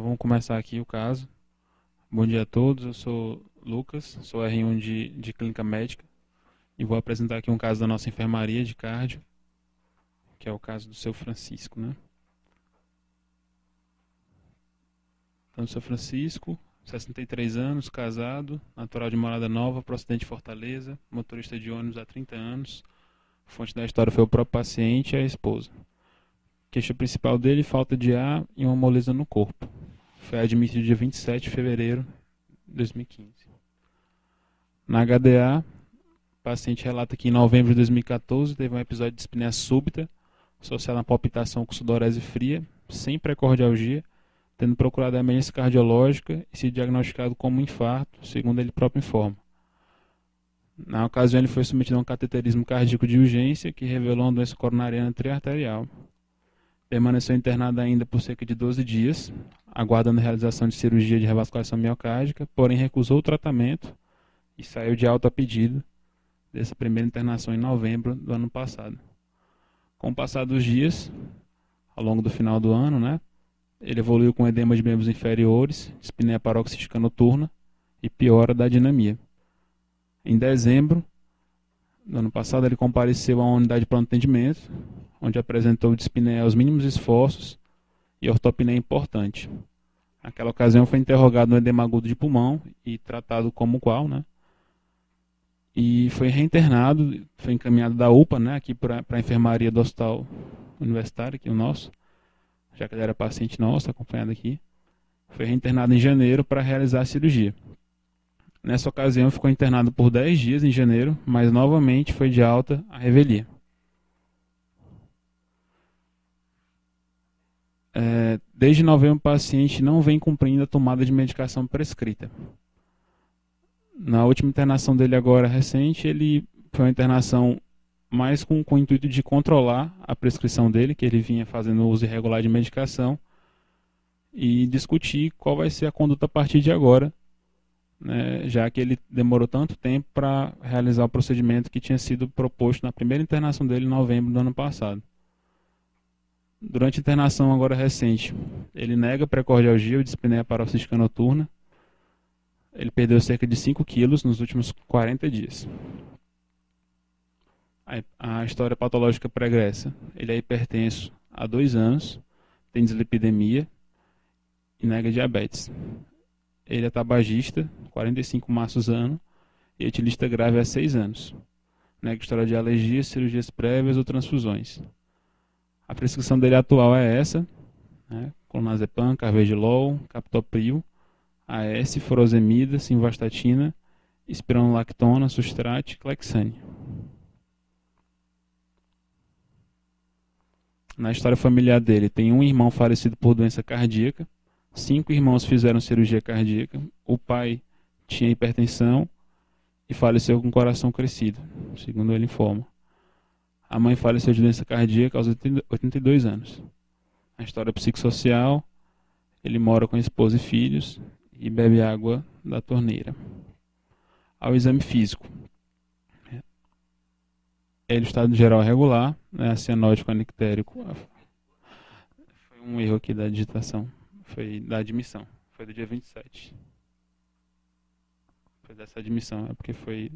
Então vamos começar aqui o caso. Bom dia a todos, eu sou Lucas, sou R1 de Clínica Médica e vou apresentar aqui um caso da nossa enfermaria de cardio, que é o caso do seu Francisco, né? Então, o seu Francisco, 63 anos, casado, natural de Morada Nova, procedente de Fortaleza, motorista de ônibus há 30 anos. A fonte da história foi o próprio paciente e a esposa. Queixa principal dele, falta de ar e uma moleza no corpo. Foi admitido dia 27 de fevereiro de 2015. Na HDA, o paciente relata que em novembro de 2014 teve um episódio de dispneia súbita, associado a palpitação com sudorese fria, sem pré-cardialgia, tendo procurado a emergência cardiológica e se diagnosticado como infarto, segundo ele próprio informa. Na ocasião, ele foi submetido a um cateterismo cardíaco de urgência, que revelou uma doença coronariana triarterial. Permaneceu internado ainda por cerca de 12 dias, aguardando a realização de cirurgia de revascularização miocárdica, porém recusou o tratamento e saiu de alta a pedido dessa primeira internação em novembro do ano passado. Com o passar dos dias, ao longo do final do ano, né, ele evoluiu com edema de membros inferiores, dispneia paroxística noturna e piora da dinamia. Em dezembro do ano passado, ele compareceu à unidade de pronto atendimento, onde apresentou dispneia aos mínimos esforços e ortopneia importante. Naquela ocasião foi interrogado no edema agudo de pulmão e tratado como qual, né? E foi reinternado, foi encaminhado da UPA, né, aqui para a enfermaria do Hospital Universitário, aqui o nosso, já que ele era paciente nosso, acompanhado aqui. Foi reinternado em janeiro para realizar a cirurgia. Nessa ocasião ficou internado por 10 dias em janeiro, mas novamente foi de alta à revelia. Desde novembro o paciente não vem cumprindo a tomada de medicação prescrita. Na última internação dele agora recente, ele foi uma internação mais com o intuito de controlar a prescrição dele, que ele vinha fazendo uso irregular de medicação, e discutir qual vai ser a conduta a partir de agora, né, já que ele demorou tanto tempo para realizar o procedimento que tinha sido proposto na primeira internação dele em novembro do ano passado. Durante a internação agora recente, ele nega pré-cardialgia ou dispneia paroxística noturna. Ele perdeu cerca de 5 quilos nos últimos 40 dias. A história patológica pregressa. Ele é hipertenso há 2 anos, tem dislipidemia e nega diabetes. Ele é tabagista, 45 maços ano, e etilista grave há 6 anos. Nega história de alergias, cirurgias prévias ou transfusões. A prescrição dele atual é essa, né? Clonazepam, carvedilol, captopril, AS, furosemida, simvastatina, espironolactona, sustrate, clexane. Na história familiar dele, tem um irmão falecido por doença cardíaca, 5 irmãos fizeram cirurgia cardíaca, o pai tinha hipertensão e faleceu com o coração crescido, segundo ele informa. A mãe faleceu de doença cardíaca aos 82 anos. Na história psicossocial, ele mora com a esposa e filhos e bebe água da torneira. Ao exame físico, ele estado geral regular, né, cianótico anictérico. Foi um erro aqui da digitação, foi da admissão, foi do dia 27. Foi dessa admissão, é porque foi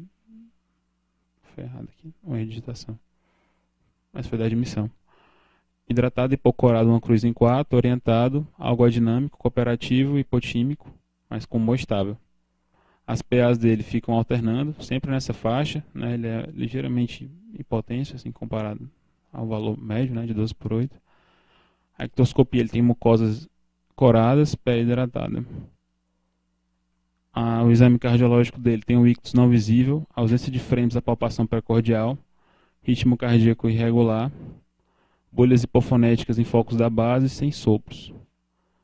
errado aqui, uma erro de digitação. Mas foi da admissão. Hidratado e hipocorado, uma cruz em 4, orientado, algo adinâmico, cooperativo, hipotímico, mas com humor estável. As PAs dele ficam alternando, sempre nessa faixa, né? Ele é ligeiramente hipotenso, assim, comparado ao valor médio, né, de 12/8. A ectoscopia, ele tem mucosas coradas, pele hidratada. O exame cardiológico dele tem um ictus não visível, ausência de frames da palpação precordial, ritmo cardíaco irregular, bolhas hipofonéticas em focos da base, sem sopros.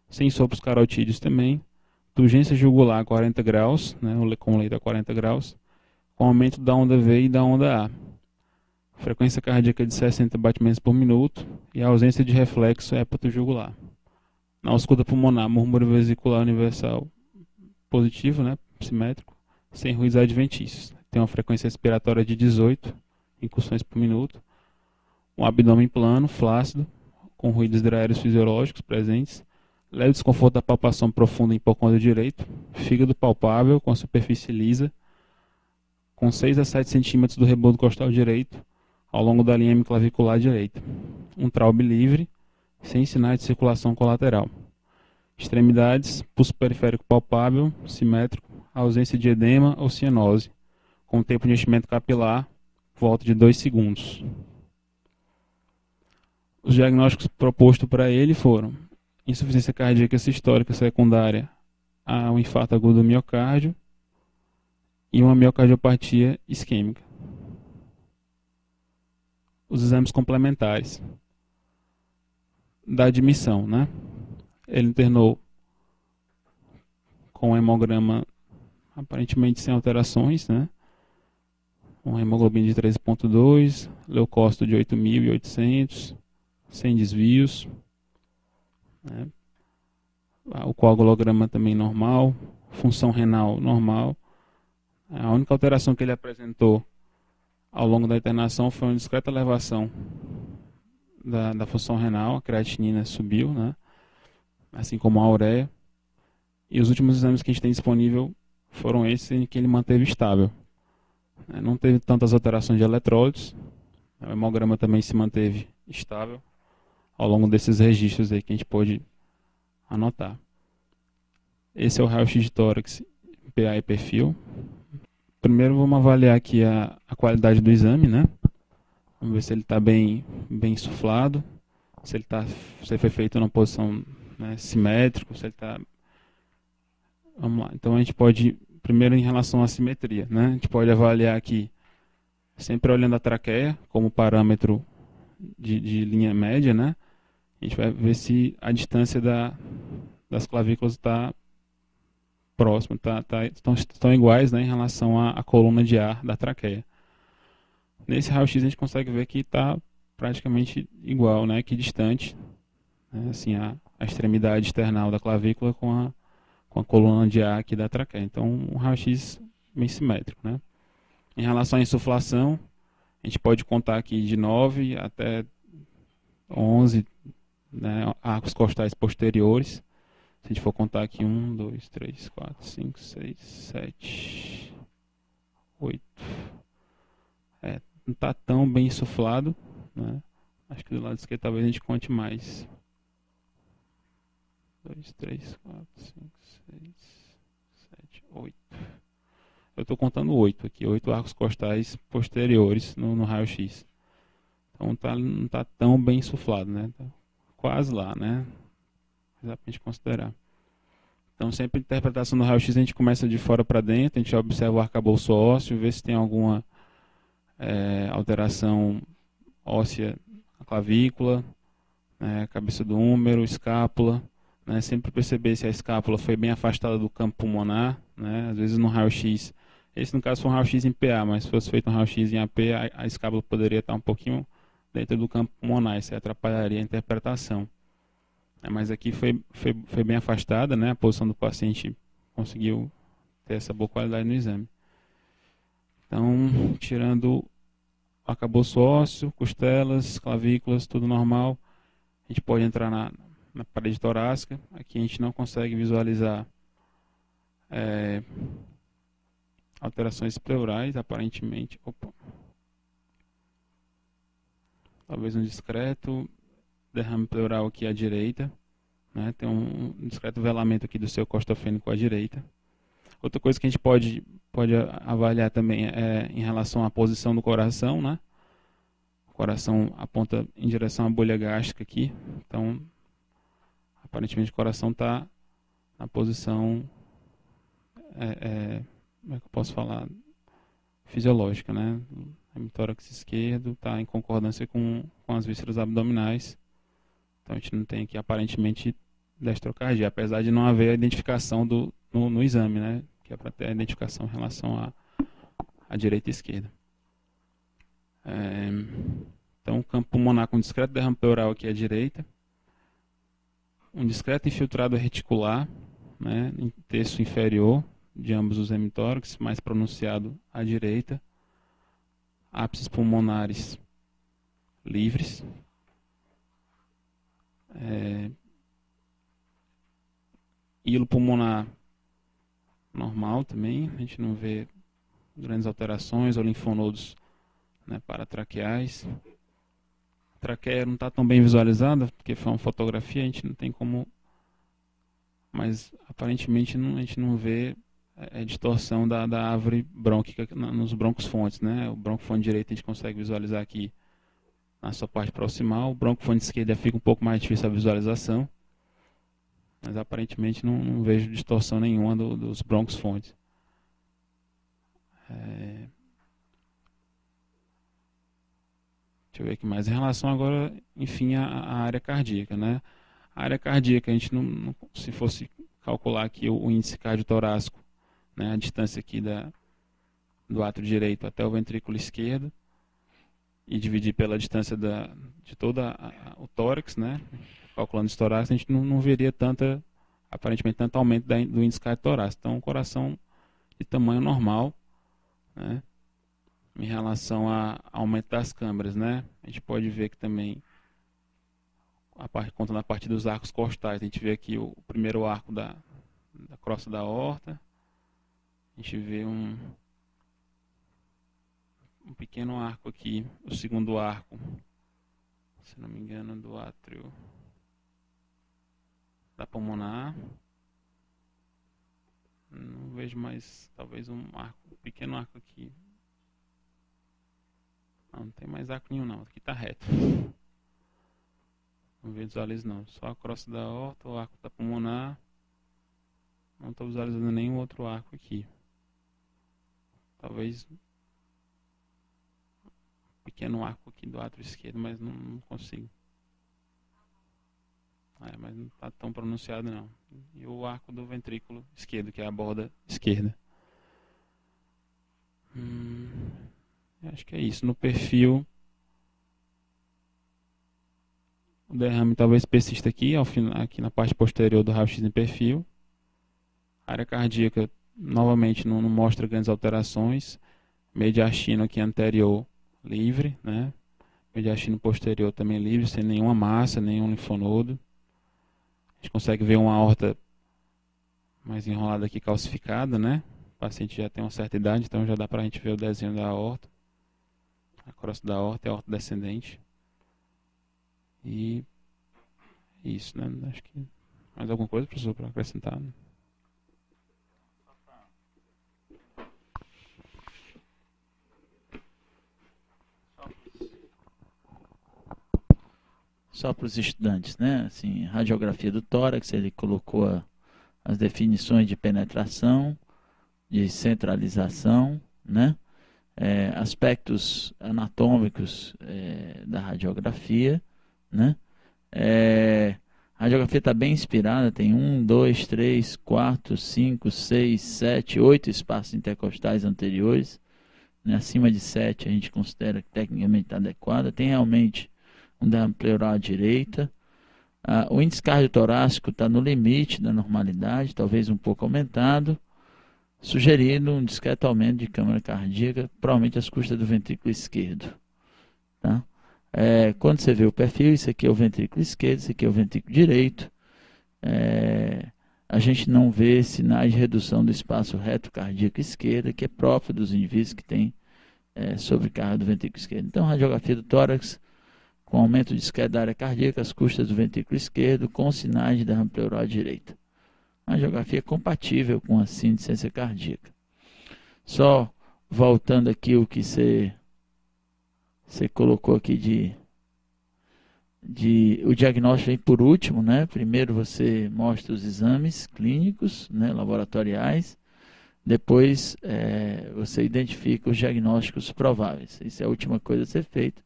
Sem sopros carotídeos também, turgência jugular a 40 graus, né, com leito a 40 graus, com aumento da onda V e da onda A. Frequência cardíaca de 60 batimentos por minuto e a ausência de reflexo hepatojugular. Na ausculta pulmonar, murmúrio vesicular universal positivo, né, simétrico, sem ruídos adventícios. Tem uma frequência respiratória de 18 incursões por minuto, um abdômen plano, flácido, com ruídos hidroaéreos fisiológicos presentes, Leve desconforto da palpação profunda em hipocôndrio direito. Fígado palpável com a superfície lisa, com 6 a 7 centímetros do rebodo costal direito, ao longo da linha hemiclavicular direita. Um traube livre, sem sinais de circulação colateral. Extremidades, pulso periférico palpável, simétrico, ausência de edema ou cianose, com tempo de enchimento capilar, volta de 2 segundos. Os diagnósticos propostos para ele foram insuficiência cardíaca sistólica secundária a um infarto agudo do miocárdio e uma miocardiopatia isquêmica. Os exames complementares da admissão, né? Ele internou com um hemograma aparentemente sem alterações, né? Uma hemoglobina de 13,2, leucócito de 8.800, sem desvios, né? O coagulograma também normal, função renal normal. A única alteração que ele apresentou ao longo da internação foi uma discreta elevação da função renal, a creatinina subiu, né? Assim como a ureia. E os últimos exames que a gente tem disponível foram esses em que ele manteve estável. Não teve tantas alterações de eletrólitos. O hemograma também se manteve estável ao longo desses registros aí que a gente pôde anotar. Esse é o raio-x de tórax, PA e perfil. Primeiro vamos avaliar aqui a qualidade do exame, né? Vamos ver se ele está bem insuflado, se ele foi feito numa posição, né, simétrica, se ele está... Vamos lá. Então a gente pode, primeiro em relação à simetria, né? A gente pode avaliar aqui, sempre olhando a traqueia como parâmetro de linha média, né? A gente vai ver se a distância das clavículas está próxima, estão iguais, né, em relação à coluna de ar da traqueia. Nesse raio-x a gente consegue ver que está praticamente igual, né, que distante, né, assim, a extremidade external da clavícula com a coluna de ar aqui da traqueia. Então, um raio-x bem simétrico, né. Em relação à insuflação, a gente pode contar aqui de 9 até 11, né, arcos costais posteriores. Se a gente for contar aqui, 1, 2, 3, 4, 5, 6, 7, 8. Não está tão bem insuflado, né? Acho que do lado esquerdo talvez a gente conte mais. 2, 3, 4, 5, 6, 7, 8. Eu estou contando 8 aqui, 8 arcos costais posteriores no raio-x. Então não está tão bem insuflado, né? Tá quase lá, né? Dá pra gente considerar. Então, sempre a interpretação do raio-x a gente começa de fora para dentro, a gente observa o arcabouço ósseo, vê se tem alguma alteração óssea na clavícula, né, cabeça do húmero, escápula, né, sempre perceber se a escápula foi bem afastada do campo pulmonar, né, às vezes no raio-x, esse no caso foi um raio-x em PA, mas se fosse feito um raio-x em AP, a escápula poderia estar um pouquinho dentro do campo pulmonar, isso atrapalharia a interpretação. Mas aqui foi bem afastada, né? A posição do paciente conseguiu ter essa boa qualidade no exame. Então, tirando o arcabouço ósseo, costelas, clavículas, tudo normal, a gente pode entrar na parede torácica. Aqui a gente não consegue visualizar alterações pleurais, aparentemente. Talvez um discreto derrame pleural aqui à direita, né? Tem um discreto velamento aqui do seu costofênico à direita. Outra coisa que a gente pode avaliar também é em relação à posição do coração, né? O coração aponta em direção à bolha gástrica aqui, então aparentemente o coração está na posição, como é que eu posso falar, fisiológica, né? O hemitórax esquerdo está em concordância com as vísceras abdominais. Então a gente não tem aqui aparentemente destrocardia, apesar de não haver a identificação no exame, né? Que é para ter a identificação em relação à direita e esquerda. Então o campo pulmonar com discreto derrame pleural aqui à direita. Um discreto infiltrado reticular, né? Em terço inferior de ambos os hemitórax, mais pronunciado à direita. Ápices pulmonares livres. hilo pulmonar normal também, a gente não vê grandes alterações ou linfonodos, né, paratraqueais. A traqueia não está tão bem visualizada, porque foi uma fotografia, a gente não tem como, mas aparentemente a gente não vê distorção da árvore brônquica nos brônquios fontes, né? O bronquifone direito a gente consegue visualizar aqui na sua parte proximal, o bronquifone esquerdo fica um pouco mais difícil a visualização, mas aparentemente não vejo distorção nenhuma dos brônquios fontes. Deixa eu ver aqui mais. Em relação agora, enfim, à área cardíaca, né? A área cardíaca, a gente se fosse calcular aqui o índice cardiotorácico, né, a distância aqui do átrio direito até o ventrículo esquerdo, e dividir pela distância de todo o tórax, né, calculando esse torácico, a gente não veria aparentemente tanto aumento do índice cardiotorácico. Então, o coração de tamanho normal, né, em relação ao aumento das câmaras, né, a gente pode ver que também, contando a partir dos arcos costais, a gente vê aqui o primeiro arco da crosta da aorta, a gente vê um pequeno arco aqui, o segundo arco, se não me engano, do átrio da pulmonar. Não vejo mais, talvez um pequeno arco aqui. Não tem mais arco nenhum não, aqui está reto. Não visualizo não, só a crosta da aorta, o arco da pulmonar. Não estou visualizando nenhum outro arco aqui. Talvez um pequeno arco aqui do átrio esquerdo, mas não consigo. Mas não está tão pronunciado não. E o arco do ventrículo esquerdo, que é a borda esquerda. Acho que é isso. No perfil, o derrame talvez persista aqui na parte posterior do raio-x em perfil. A área cardíaca, novamente, não mostra grandes alterações. Mediastino aqui anterior, livre, né? Mediastino posterior também livre, sem nenhuma massa, nenhum linfonodo. A gente consegue ver uma aorta mais enrolada aqui, calcificada, né? O paciente já tem uma certa idade, então já dá para a gente ver o desenho da aorta. A crosta da aorta é a aorta descendente. E isso, né? Acho que mais alguma coisa, professor, para acrescentar, né? Só para os estudantes, né? Assim, radiografia do tórax, ele colocou as definições de penetração, de centralização, né? Aspectos anatômicos da radiografia, né? A radiografia está bem inspirada, tem 1, 2, 3, 4, 5, 6, 7, 8 espaços intercostais anteriores, né? Acima de 7 a gente considera que tecnicamente está adequada, tem realmente um derrame pleural à direita. O índice cardiotorácico está no limite da normalidade, talvez um pouco aumentado, sugerindo um discreto aumento de câmara cardíaca, provavelmente às custas do ventrículo esquerdo. Tá? Quando você vê o perfil, isso aqui é o ventrículo esquerdo, isso aqui é o ventrículo direito, a gente não vê sinais de redução do espaço reto cardíaco esquerdo, que é próprio dos indivíduos que têm sobrecarga do ventrículo esquerdo. Então, radiografia do tórax, com aumento discreto da área cardíaca, às custas do ventrículo esquerdo, com sinais de derrame pleural à direita. A radiografia é compatível com a insuficiência cardíaca. Só voltando aqui o que você colocou aqui o diagnóstico vem por último, né? Primeiro você mostra os exames clínicos, né, laboratoriais, depois você identifica os diagnósticos prováveis. Isso é a última coisa a ser feita,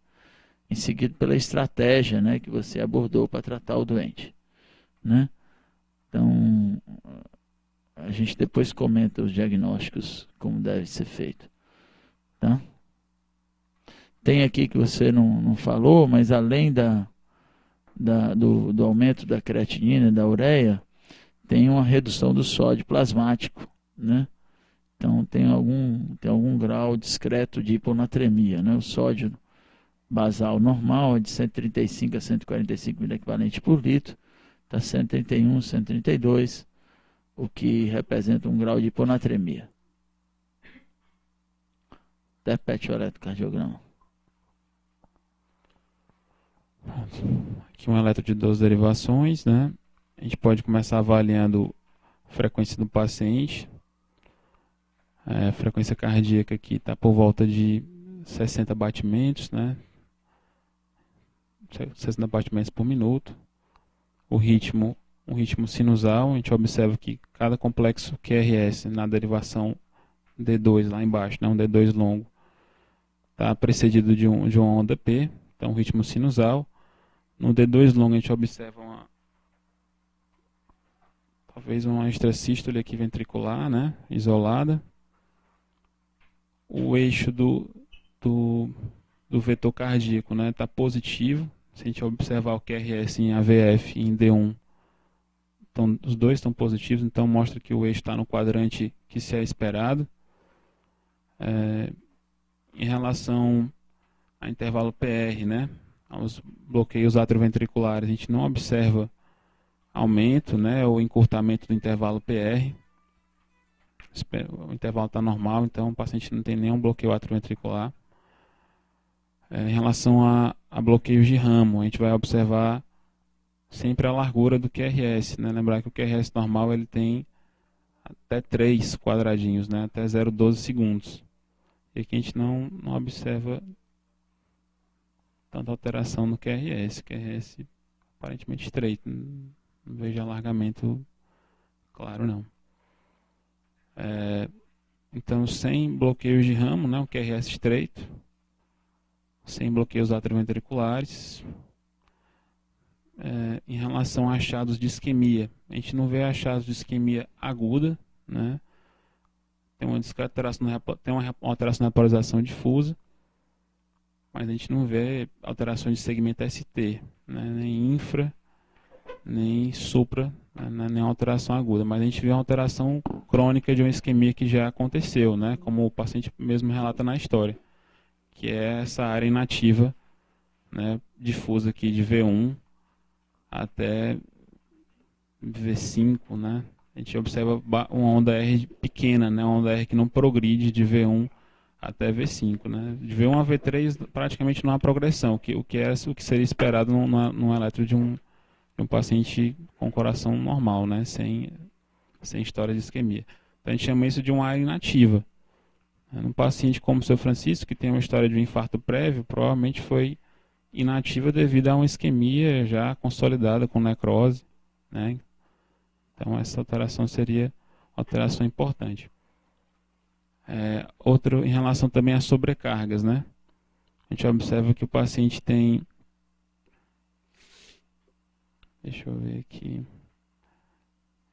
em seguida pela estratégia, né, que você abordou para tratar o doente, né? Então, a gente depois comenta os diagnósticos, como deve ser feito, tá? Tem aqui que você não falou, mas além do aumento da creatinina e da ureia, tem uma redução do sódio plasmático, né? Então, tem algum grau discreto de hiponatremia, né? O sódio basal normal é de 135 a 145 mil equivalente por litro, está 131, 132. o que representa um grau de hiponatremia. Repete o eletrocardiograma. Aqui um eletro de 12 derivações, né? A gente pode começar avaliando a frequência do paciente. A frequência cardíaca aqui está por volta de 60 batimentos, né? 60 batimentos por minuto. O ritmo, um ritmo sinusal, a gente observa que cada complexo QRS na derivação D2 lá embaixo, né? Um D2 longo, está precedido de uma onda P, então ritmo sinusal. No D2 longo a gente observa talvez uma extrasístole aqui ventricular, né, isolada. O eixo do vetor cardíaco, né, está positivo. Se a gente observar o QRS em AVF e em D1, então, os dois estão positivos, então mostra que o eixo está no quadrante que se é esperado. Em relação a intervalo PR, né, aos bloqueios atrioventriculares, a gente não observa aumento, né, ou encurtamento do intervalo PR. O intervalo está normal, então o paciente não tem nenhum bloqueio atrioventricular. Em relação a bloqueios de ramo, a gente vai observar sempre a largura do QRS, né? Lembrar que o QRS normal ele tem até 3 quadradinhos, né, até 0,12 segundos. E aqui a gente não observa tanta alteração no QRS. QRS aparentemente estreito, não vejo alargamento claro não. Então, sem bloqueios de ramo, né, o QRS estreito, sem bloqueios atrioventriculares. Em relação a achados de isquemia, a gente não vê achados de isquemia aguda, né? Tem uma alteração na polarização difusa, mas a gente não vê alterações de segmento ST, né? Nem infra, nem supra, né? Nem alteração aguda, mas a gente vê uma alteração crônica de uma isquemia que já aconteceu, né? Como o paciente mesmo relata na história, que é essa área inativa, né? Difusa aqui de V1 até V5, né? A gente observa uma onda R pequena, né? Uma onda R que não progride de V1 até V5, né? De V1 a V3 praticamente não há progressão, o que seria esperado num eletro de um paciente com coração normal, né? Sem história de isquemia. Então a gente chama isso de uma área inativa. Num paciente como o seu Francisco, que tem uma história de um infarto prévio, provavelmente foi inativa devido a uma isquemia já consolidada com necrose, né? Então essa alteração seria uma alteração importante. Outro em relação também às sobrecargas, né? A gente observa que o paciente tem, deixa eu ver aqui,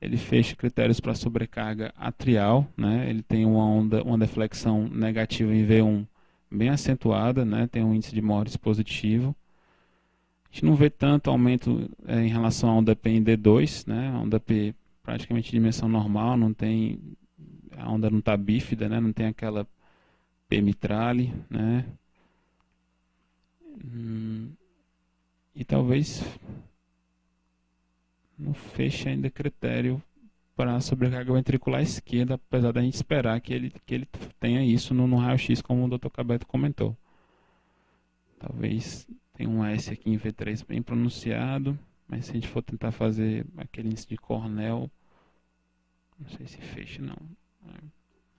ele fecha critérios para sobrecarga atrial, né? Ele tem uma deflexão negativa em V1 bem acentuada, né? Tem um índice de Morris positivo. A gente não vê tanto aumento em relação à onda P em D2, né? A onda P praticamente de dimensão normal, a onda não está bífida, né? Não tem aquela P mitrale, né? E talvez não feche ainda critério para a sobrecarga ventricular esquerda, apesar da gente esperar que ele tenha isso no raio-x, como o Dr. Cabeto comentou. Talvez tenha um S aqui em V3 bem pronunciado, mas se a gente for tentar fazer aquele índice de Cornell, não sei se fecha não.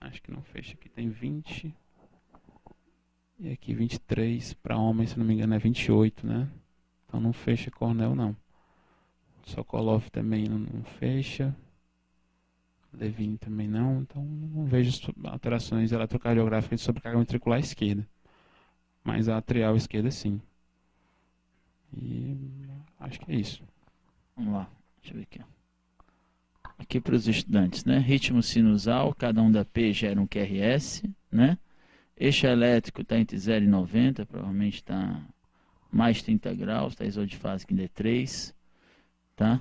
Acho que não fecha. Aqui tem 20 e aqui 23 para homem, se não me engano é 28, né? Então não fecha Cornell não. Sokolov também não fecha. Levine também não. Então não vejo alterações eletrocardiográficas de sobrecarga ventricular esquerda. Mas a atrial esquerda sim. E acho que é isso. Vamos lá, deixa eu ver aqui. Aqui para os estudantes, né? Ritmo sinusal, cada onda P gera um QRS, né? Eixo elétrico está entre 0 e 90, provavelmente está mais 30 graus, está isodifásico em D3, tá?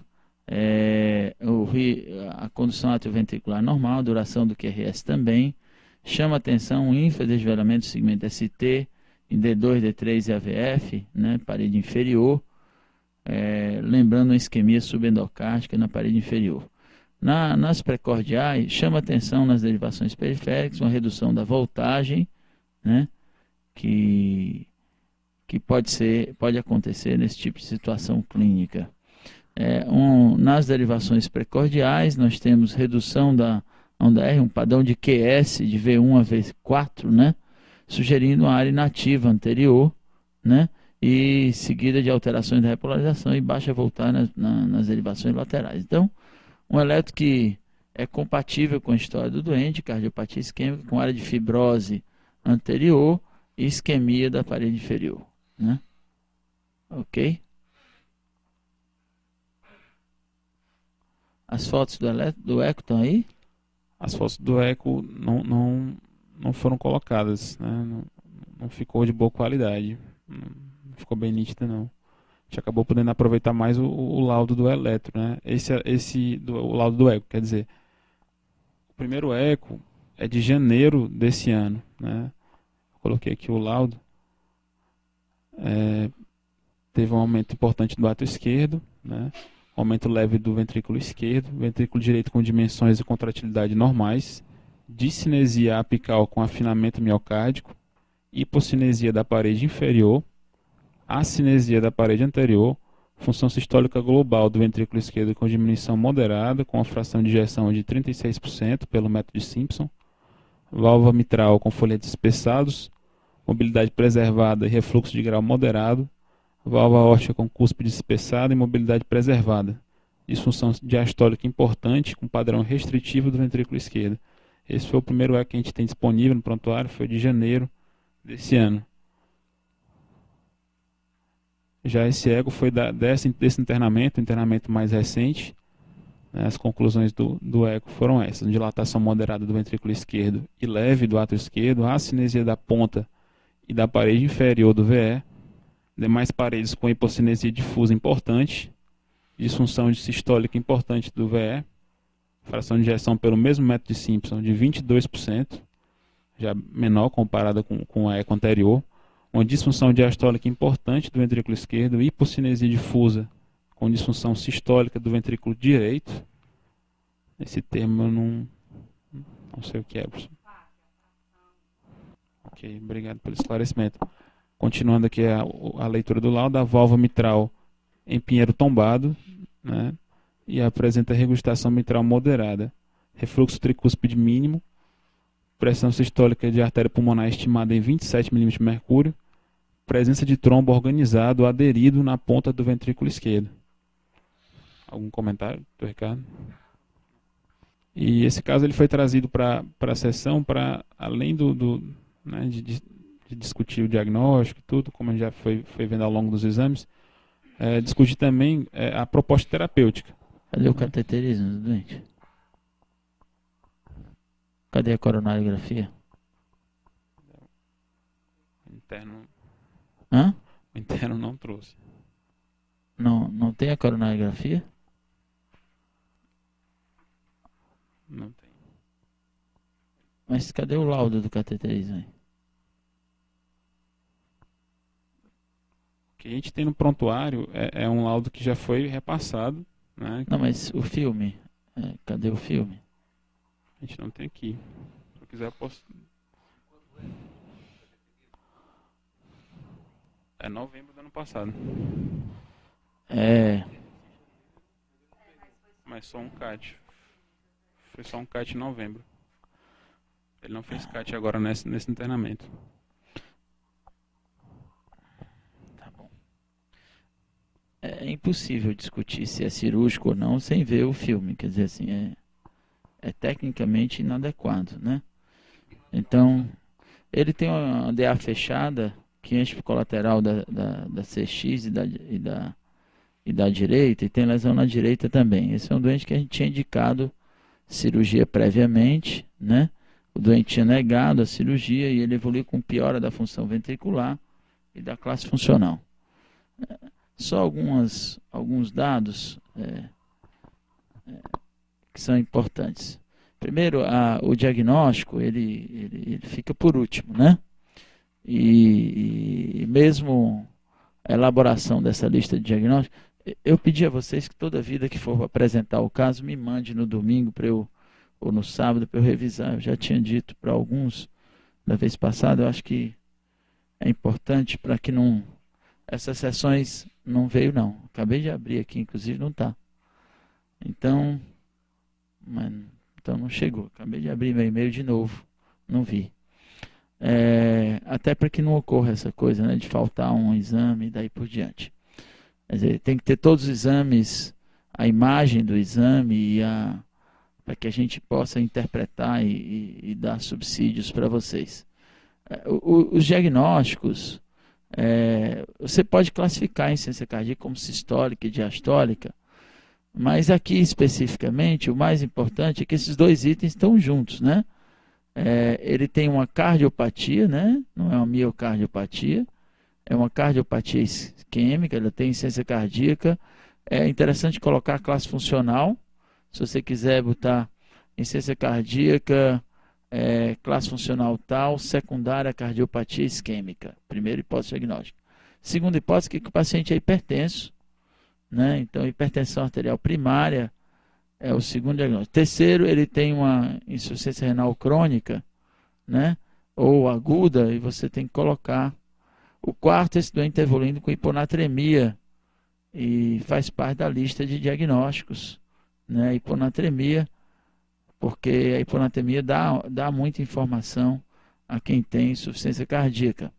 A condução atrioventricular normal, duração do QRS também. Chama atenção o infradesnivelamento do segmento ST em D2, D3 e AVF, né? Parede inferior. Lembrando a isquemia subendocárdica na parede inferior. Nas precordiais, chama atenção nas derivações periféricas, uma redução da voltagem, né? Que pode acontecer nesse tipo de situação clínica. Nas derivações precordiais, nós temos redução da onda R, um padrão de QS de V1 a V4, né? Sugerindo uma área inativa anterior, né? E seguida de alterações da repolarização e baixa voltagem nas derivações laterais. Então, um eletro que é compatível com a história do doente, cardiopatia isquêmica, com área de fibrose anterior e isquemia da parede inferior, né? Ok? As fotos do eco estão aí? As fotos do eco não foram colocadas, né? Não ficou de boa qualidade. Não ficou bem nítida, não. A gente acabou podendo aproveitar mais o laudo do eletro, né? O laudo do eco, quer dizer, o primeiro eco é de janeiro desse ano, né? Eu coloquei aqui o laudo. Teve um aumento importante do ato esquerdo, né? Aumento leve do ventrículo esquerdo, ventrículo direito com dimensões e contratilidade normais, discinesia apical com afinamento miocárdico, hipocinesia da parede inferior, acinesia da parede anterior, função sistólica global do ventrículo esquerdo com diminuição moderada, com a fração de ejeção de 36% pelo método de Simpson, válvula mitral com folhetos espessados, mobilidade preservada e refluxo de grau moderado, válvula aórtica com cúspide espessada e mobilidade preservada, disfunção diastólica importante com padrão restritivo do ventrículo esquerdo. Esse foi o primeiro eco que a gente tem disponível no prontuário, foi de janeiro desse ano. Já esse eco foi desse internamento, o internamento mais recente, né? As conclusões do eco foram essas: dilatação moderada do ventrículo esquerdo e leve do ato esquerdo, acinesia da ponta e da parede inferior do VE, demais paredes com hipocinesia difusa importante, disfunção sistólica importante do VE, fração de ejeção pelo mesmo método de Simpson de 22%, já menor comparada com a eco anterior, uma disfunção diastólica importante do ventrículo esquerdo, hipocinesia difusa com disfunção sistólica do ventrículo direito. Esse termo eu não sei o que é, professor. Ok, obrigado pelo esclarecimento. Continuando aqui a leitura do laudo, a válvula mitral em pinheiro tombado, né? E apresenta regurgitação mitral moderada, refluxo tricúspide mínimo, pressão sistólica de artéria pulmonar estimada em 27 mm de mercúrio, presença de trombo organizado aderido na ponta do ventrículo esquerdo. Algum comentário, doutor Ricardo? E esse caso ele foi trazido para a sessão para, além né, de discutir o diagnóstico e tudo, como a gente já foi vendo ao longo dos exames, discutir também a proposta terapêutica. Cadê o cateterismo do doente? Cadê a coronariografia? Interno. Hã? O interno não trouxe. Não tem a coronariografia? Não tem. Mas cadê o laudo do cateterismo aí? O que a gente tem no prontuário é um laudo que já foi repassado, né? Não, mas o filme. Cadê o filme? A gente não tem aqui. Se eu quiser eu posso... É novembro do ano passado. Mas só um CAT. Foi só um CAT em novembro. Ele não fez CAT agora nesse internamento. Tá bom. É impossível discutir se é cirúrgico ou não sem ver o filme. Quer dizer assim, é tecnicamente inadequado, né? Então, ele tem uma DA fechada que enche o colateral da CX e da direita, e tem lesão na direita também. Esse é um doente que a gente tinha indicado cirurgia previamente, né? O doente tinha negado a cirurgia e ele evoluiu com piora da função ventricular e da classe funcional. Só alguns dados que são importantes. Primeiro, o diagnóstico, ele fica por último, né? E mesmo a elaboração dessa lista de diagnóstico, Eu pedi a vocês que toda vida que for apresentar o caso, me mande no domingo para eu, ou no sábado para eu revisar. Eu já tinha dito para alguns da vez passada, eu acho que é importante para que não essas sessões não veio não. Acabei de abrir aqui, inclusive não está. Então, então não chegou. Acabei de abrir meu e-mail de novo, não vi. Até para que não ocorra essa coisa, né, de faltar um exame e daí por diante. Quer dizer, tem que ter todos os exames, a imagem do exame para que a gente possa interpretar e dar subsídios para vocês. Os diagnósticos, você pode classificar a insuficiência cardíaca como sistólica e diastólica, mas aqui especificamente o mais importante é que esses dois itens estão juntos, né? Ele tem uma cardiopatia, né? Não é uma miocardiopatia, é uma cardiopatia isquêmica, ela tem insuficiência cardíaca. É interessante colocar a classe funcional, se você quiser botar insuficiência cardíaca, classe funcional tal, secundária cardiopatia isquêmica. Primeira hipótese diagnóstica. Segunda hipótese é que o paciente é hipertenso, né? Então, hipertensão arterial primária é o segundo diagnóstico. Terceiro, ele tem uma insuficiência renal crônica, né? Ou aguda, e você tem que colocar. O quarto, esse doente está evoluindo com hiponatremia e faz parte da lista de diagnósticos, né? Hiponatremia, porque a hiponatremia dá muita informação a quem tem insuficiência cardíaca.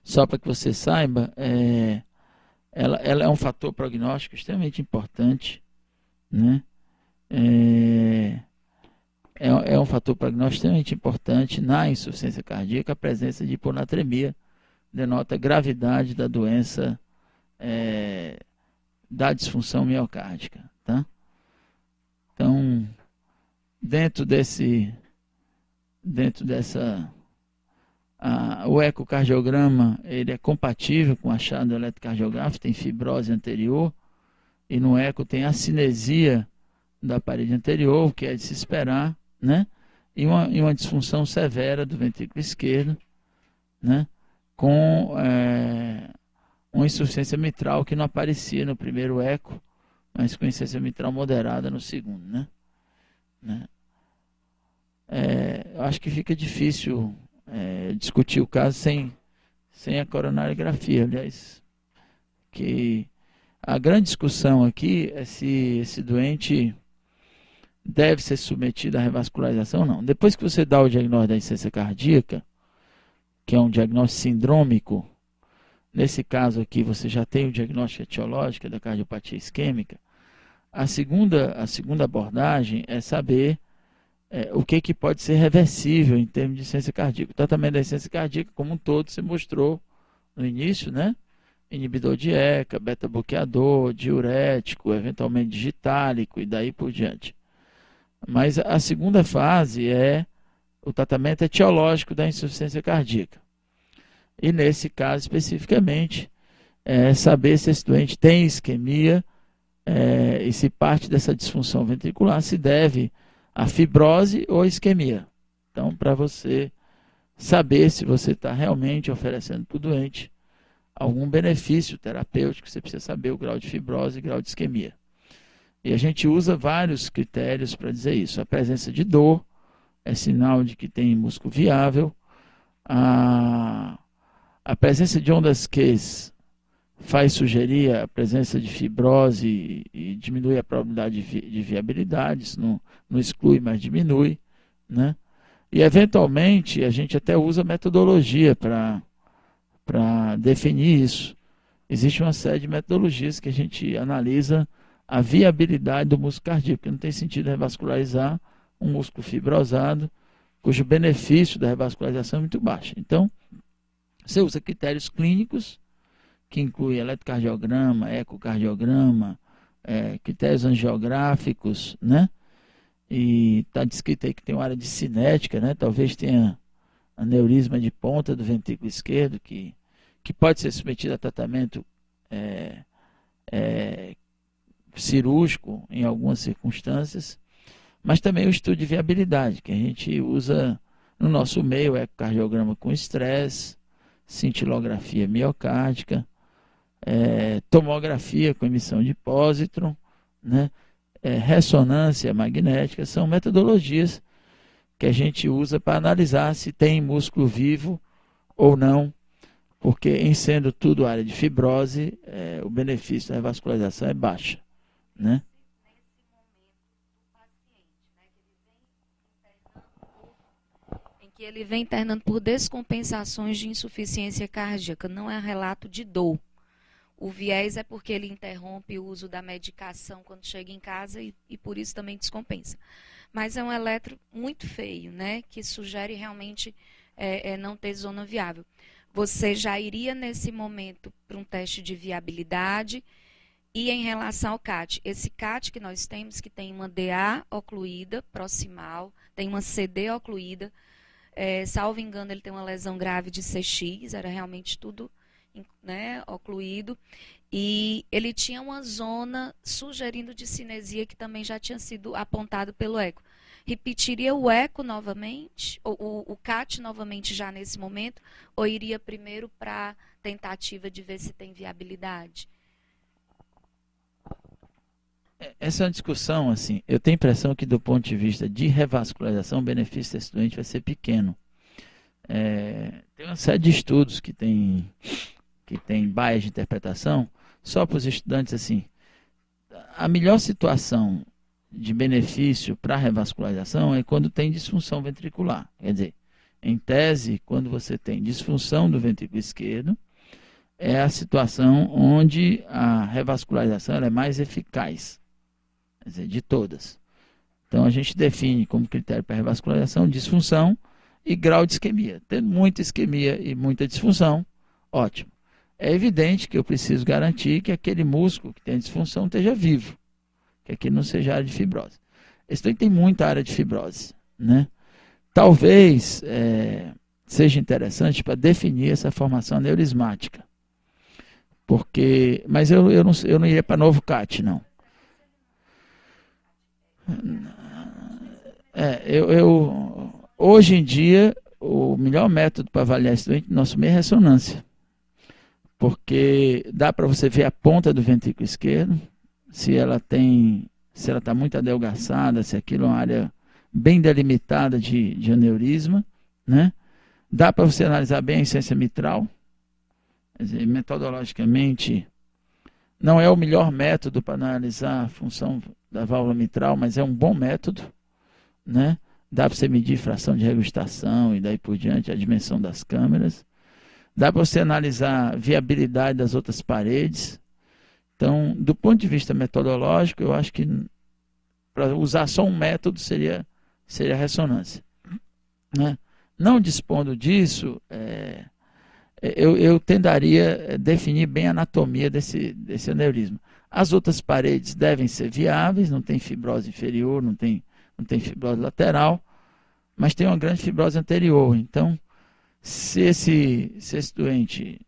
Só para que você saiba, ela é um fator prognóstico extremamente importante, né? É um fator prognóstico extremamente importante na insuficiência cardíaca. A presença de hiponatremia denota a gravidade da doença, da disfunção miocárdica, tá? Então, o ecocardiograma, ele é compatível com o achado eletrocardiográfico, tem fibrose anterior, e no eco tem acinesia da parede anterior, o que é de se esperar, né? E uma disfunção severa do ventrículo esquerdo, né? Com uma insuficiência mitral que não aparecia no primeiro eco, mas com insuficiência mitral moderada no segundo, né? Eu acho que fica difícil discutir o caso sem a coronariografia. Aliás, que a grande discussão aqui é se esse doente deve ser submetido à revascularização ou não. Depois que você dá o diagnóstico da insuficiência cardíaca, que é um diagnóstico sindrômico, nesse caso aqui você já tem o diagnóstico etiológico da cardiopatia isquêmica. A segunda abordagem é saber o que pode ser reversível em termos de insuficiência cardíaca. O tratamento da insuficiência cardíaca, como um todo, se mostrou no início, né? Inibidor de ECA, beta-bloqueador, diurético, eventualmente digitálico e daí por diante. Mas a segunda fase é o tratamento etiológico da insuficiência cardíaca. E nesse caso especificamente, saber se esse doente tem isquemia e se parte dessa disfunção ventricular se deve a fibrose ou isquemia. Então, para você saber se você está realmente oferecendo para o doente algum benefício terapêutico, você precisa saber o grau de fibrose e grau de isquemia. E a gente usa vários critérios para dizer isso. A presença de dor é sinal de que tem músculo viável. A presença de ondas Q faz sugerir a presença de fibrose e diminui a probabilidade de viabilidade, isso não exclui, mas diminui, né? E eventualmente a gente até usa metodologia para definir isso. Existe uma série de metodologias que a gente analisa a viabilidade do músculo cardíaco, porque não tem sentido revascularizar um músculo fibrosado, cujo benefício da revascularização é muito baixo. Então, você usa critérios clínicos, que inclui eletrocardiograma, ecocardiograma, critérios angiográficos, né? E está descrito aí que tem uma área de cinética, né? Talvez tenha aneurisma de ponta do ventrículo esquerdo, que pode ser submetido a tratamento cirúrgico em algumas circunstâncias, mas também o estudo de viabilidade, que a gente usa no nosso meio, ecocardiograma com estresse, cintilografia miocárdica, tomografia com emissão de pósitron, né? Ressonância magnética, são metodologias que a gente usa para analisar se tem músculo vivo ou não, porque em sendo tudo área de fibrose, o benefício da revascularização é baixo, né? Que ele vem internando por descompensações de insuficiência cardíaca, não é relato de dor. O viés é porque ele interrompe o uso da medicação quando chega em casa e por isso também descompensa. Mas é um eletro muito feio, né, que sugere realmente não ter zona viável. Você já iria nesse momento para um teste de viabilidade. E em relação ao CAT, esse CAT que nós temos, que tem uma DA ocluída proximal, tem uma CD ocluída, salvo engano, ele tem uma lesão grave de CX, era realmente tudo, né, ocluído. E ele tinha uma zona sugerindo discinesia que também já tinha sido apontado pelo eco. Repetiria o eco novamente, o CAT novamente já nesse momento, ou iria primeiro para a tentativa de ver se tem viabilidade? Essa é uma discussão, assim, eu tenho a impressão que do ponto de vista de revascularização, o benefício desse doente vai ser pequeno. Tem uma série de estudos que tem bias de interpretação, só para os estudantes, assim, a melhor situação de benefício para a revascularização é quando tem disfunção ventricular. Quer dizer, em tese, quando você tem disfunção do ventrículo esquerdo, é a situação onde a revascularização ela é mais eficaz, quer dizer, de todas. Então a gente define como critério para revascularização disfunção e grau de isquemia. Tendo muita isquemia e muita disfunção, ótimo. É evidente que eu preciso garantir que aquele músculo que tem disfunção esteja vivo, que aquele não seja área de fibrose. Esse doente tem muita área de fibrose, né? Talvez seja interessante para definir essa formação aneurismática. Mas eu não iria para novo CAT, não. Hoje em dia, o melhor método para avaliar esse doente no nosso meio é ressonância. Porque dá para você ver a ponta do ventrículo esquerdo, se ela está muito adelgaçada, se aquilo é uma área bem delimitada de aneurisma, né? Dá para você analisar bem a insuficiência mitral. Quer dizer, metodologicamente, não é o melhor método para analisar a função da válvula mitral, mas é um bom método, né? Dá para você medir fração de regurgitação e daí por diante, a dimensão das câmeras. Dá para você analisar a viabilidade das outras paredes. Então, do ponto de vista metodológico, eu acho que para usar só um método seria a ressonância, né? Não dispondo disso, eu tenderia a definir bem a anatomia desse aneurisma. As outras paredes devem ser viáveis, não tem fibrose inferior, não tem fibrose lateral, mas tem uma grande fibrose anterior. Então, se esse doente...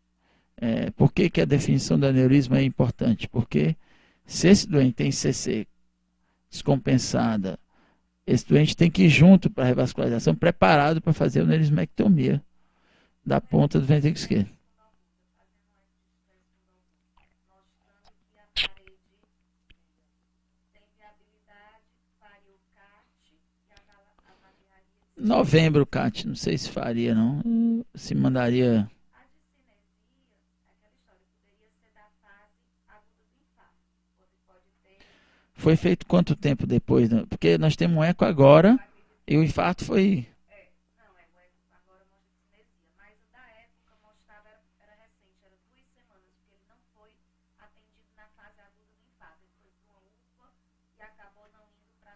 por que a definição do aneurisma é importante? Porque se esse doente tem CC descompensada, esse doente tem que ir junto para a revascularização, preparado para fazer a aneurismectomia da ponta do ventrículo esquerdo. Novembro, CAT, não sei se faria, não. Se mandaria... Foi feito quanto tempo depois? Porque nós temos um eco agora e o infarto foi...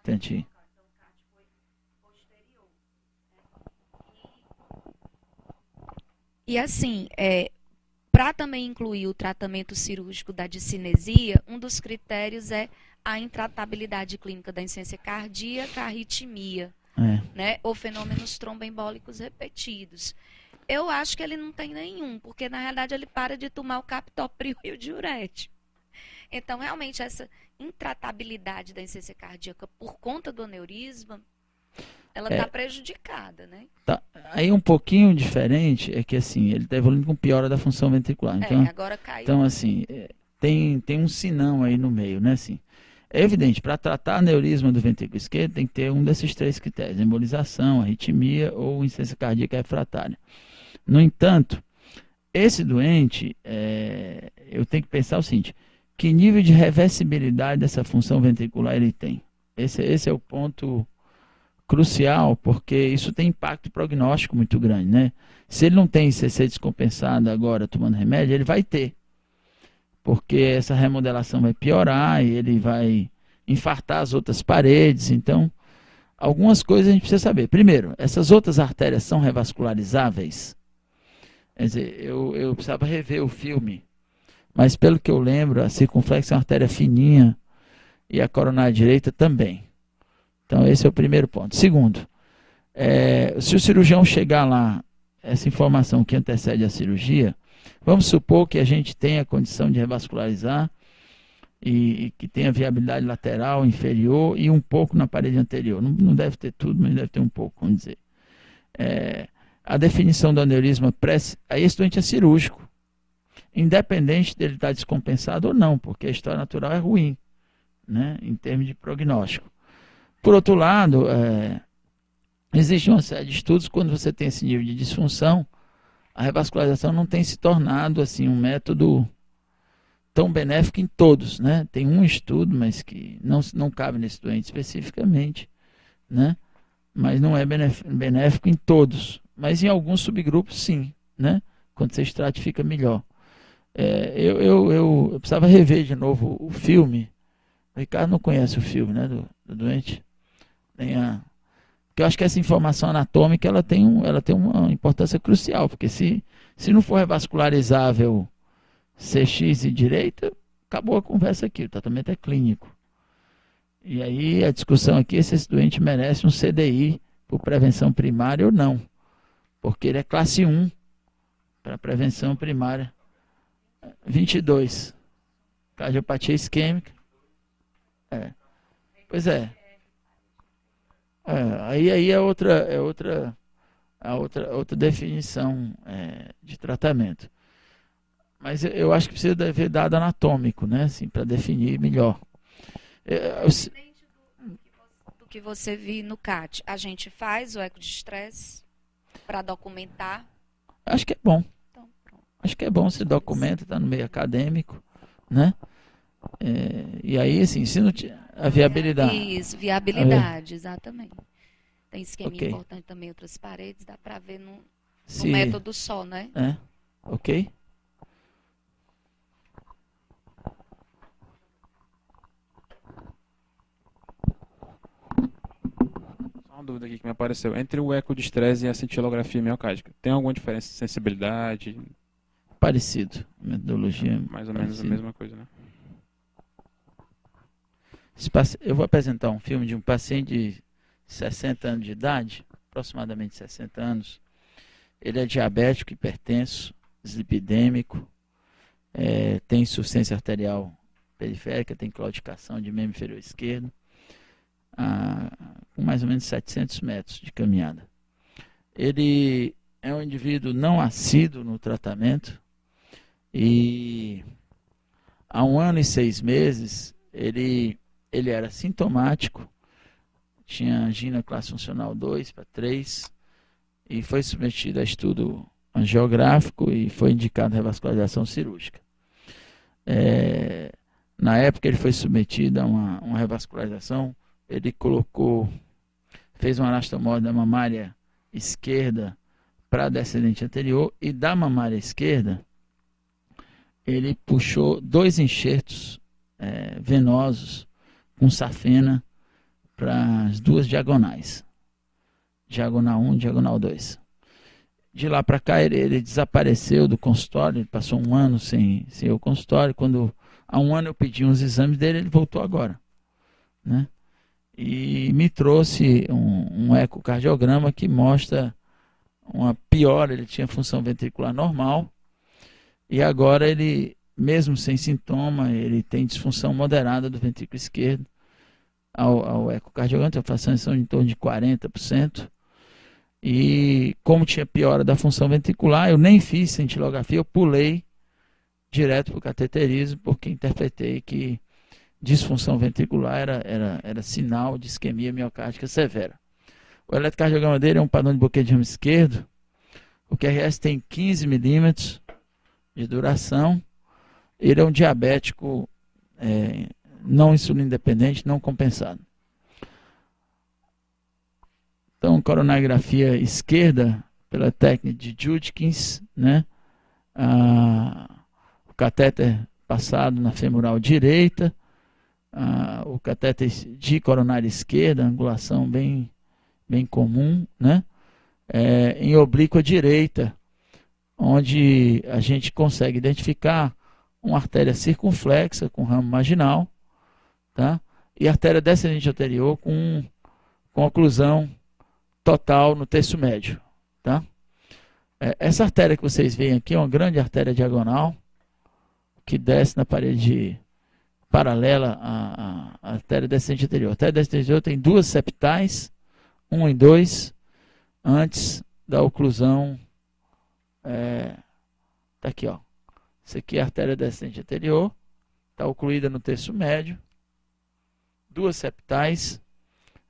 Entendi. E assim, para também incluir o tratamento cirúrgico da discinesia, um dos critérios é a intratabilidade clínica da insuficiência cardíaca, a arritmia, né, ou fenômenos tromboembólicos repetidos. Eu acho que ele não tem nenhum, porque na realidade ele para de tomar o captopril e o diurético. Então, realmente, essa intratabilidade da insuficiência cardíaca por conta do aneurisma... Ela está prejudicada, né? Tá. Aí um pouquinho diferente é que assim, ele está evoluindo com piora da função ventricular. Então, agora caiu. Então assim, tem um sinão aí no meio, né? Assim, é evidente, para tratar aneurisma do ventrículo esquerdo tem que ter um desses 3 critérios: embolização, arritmia ou insuficiência cardíaca refratária. No entanto, esse doente, eu tenho que pensar o seguinte: que nível de reversibilidade dessa função ventricular ele tem? Esse é o ponto crucial, porque isso tem impacto prognóstico muito grande, né? Se ele não tem ICC descompensado agora tomando remédio, ele vai ter, porque essa remodelação vai piorar e ele vai infartar as outras paredes. Então, algumas coisas a gente precisa saber. Primeiro, essas outras artérias são revascularizáveis? Quer dizer, eu precisava rever o filme, mas pelo que eu lembro, a circunflexa é uma artéria fininha e a coronária direita também. Então, esse é o primeiro ponto. Segundo, se o cirurgião chegar lá, essa informação que antecede a cirurgia, vamos supor que a gente tenha condição de revascularizar e que tenha viabilidade lateral, inferior e um pouco na parede anterior. Não deve ter tudo, mas deve ter um pouco, vamos dizer. A definição do aneurisma aí esse doente é cirúrgico, independente dele estar descompensado ou não, porque a história natural é ruim, né, em termos de prognóstico. Por outro lado, existe uma série de estudos quando você tem esse nível de disfunção, a revascularização não tem se tornado assim um método tão benéfico em todos, né? Tem um estudo, mas que não cabe nesse doente especificamente, né? Mas não é benéfico em todos, mas em alguns subgrupos sim, né? Quando você estratifica melhor. Eu precisava rever de novo o filme. O Ricardo não conhece o filme, né, do doente. Porque eu acho que essa informação anatômica ela tem uma importância crucial, porque se não for revascularizável CX e direita, acabou a conversa aqui, o tratamento é clínico. E aí a discussão aqui é se esse doente merece um CDI por prevenção primária ou não, porque ele é classe 1 para prevenção primária. 22, cardiopatia isquêmica. Pois é. Aí é outra definição de tratamento. Mas eu acho que precisa haver dado anatômico, né, assim, para definir melhor. Do que você viu no CAT, a gente faz o eco de estresse para documentar? Acho que é bom. Então, pronto. Acho que é bom, se documenta, está no meio acadêmico, né? E aí, assim, se não a viabilidade. Isso, viabilidade, exatamente. Tem isquemia importante também, outras paredes, dá para ver no método só, né? Ok. Só uma dúvida aqui que me apareceu. Entre o eco de estresse e a cintilografia miocárdica, tem alguma diferença de sensibilidade? Parecido. Metodologia. Mais ou menos a mesma coisa, né? Eu vou apresentar um filme de um paciente de 60 anos de idade, aproximadamente 60 anos. Ele é diabético, hipertenso, dislipidêmico, tem insuficiência arterial periférica, tem claudicação de membro inferior esquerdo, com mais ou menos 700 metros de caminhada. Ele é um indivíduo não assíduo no tratamento e há 1 ano e 6 meses ele era sintomático, tinha angina classe funcional 2 para 3 e foi submetido a estudo angiográfico e foi indicado revascularização cirúrgica. Na época ele foi submetido a uma revascularização, ele fez uma anastomose da mamária esquerda para a descendente anterior e da mamária esquerda ele puxou 2 enxertos venosos com safena para as 2 diagonais, diagonal 1 e diagonal 2. De lá para cá ele desapareceu do consultório, ele passou 1 ano sem ir ao consultório. Quando há 1 ano eu pedi uns exames dele, ele voltou agora, né? E me trouxe um ecocardiograma que mostra uma piora. Ele tinha função ventricular normal e agora ele, mesmo sem sintoma, ele tem disfunção moderada do ventrículo esquerdo. ao ecocardiograma, tem frações são em torno de 40%. E como tinha piora da função ventricular, eu nem fiz cintilografia, eu pulei direto para o cateterismo, porque interpretei que disfunção ventricular era sinal de isquemia miocárdica severa. O eletrocardiograma dele é um padrão de bloqueio de ramo esquerdo. O QRS tem 15 milímetros de duração. Ele é um diabético não insulina dependente, não compensado. Então, coronariografia esquerda, pela técnica de Judkins, né? O catéter passado na femoral direita, o catéter de coronária esquerda, angulação bem comum, né? Em oblíqua direita, onde a gente consegue identificar uma artéria circunflexa com ramo marginal, tá? E artéria descendente anterior com oclusão total no terço médio, tá? Essa artéria que vocês veem aqui é uma grande artéria diagonal que desce na parede paralela à artéria descendente anterior. A artéria descendente anterior tem duas septais, 1 e 2, antes da oclusão. Tá aqui, ó. Isso aqui é a artéria descendente anterior, está ocluída no terço médio, duas septais.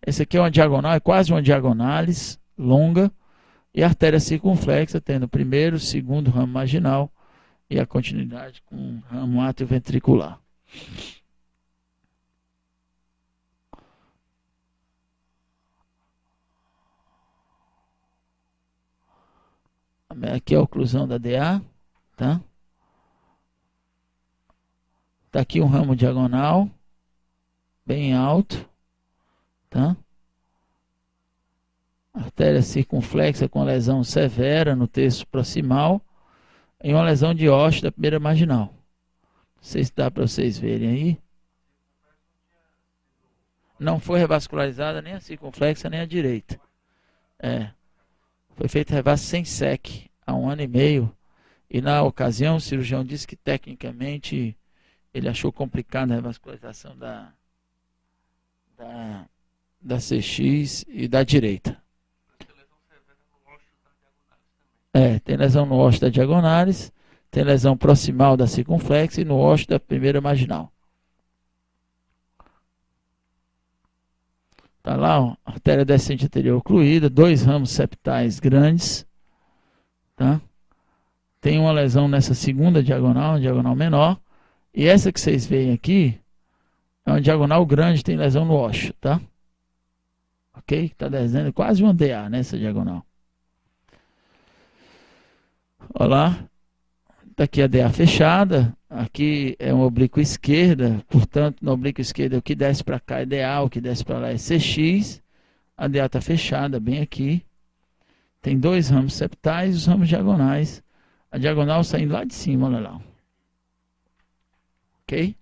Esse aqui é uma diagonal, é quase uma diagonalis longa, e a artéria circunflexa tendo o primeiro, segundo ramo marginal e a continuidade com ramo atrioventricular. Aqui é a oclusão da DA, tá? Tá aqui um ramo diagonal, bem alto, tá? Artéria circunflexa com lesão severa no terço proximal e uma lesão de ósseo da primeira marginal. Não sei se dá para vocês verem aí. Não foi revascularizada nem a circunflexa nem a direita. Foi feito revasse sem SEC há 1 ano e meio. E na ocasião o cirurgião disse que tecnicamente ele achou complicado a revascularização da CX e da direita. Tem lesão no ósseo da diagonalis, tem lesão proximal da circunflexa e no ósseo da primeira marginal. Tá lá, ó, artéria descendente anterior ocluída, 2 ramos septais grandes, tá? Tem uma lesão nessa segunda diagonal, uma diagonal menor, e essa que vocês veem aqui é uma diagonal grande, tem lesão no ósseo, tá? Ok? Tá desenhando quase uma DA nessa diagonal. Olha lá, tá aqui a DA fechada, aqui é uma oblíqua esquerda, portanto, na oblíqua esquerda o que desce para cá é DA, o que desce para lá é CX, a DA está fechada bem aqui, tem 2 ramos septais e os ramos diagonais, a diagonal saindo lá de cima, olha lá. Ok?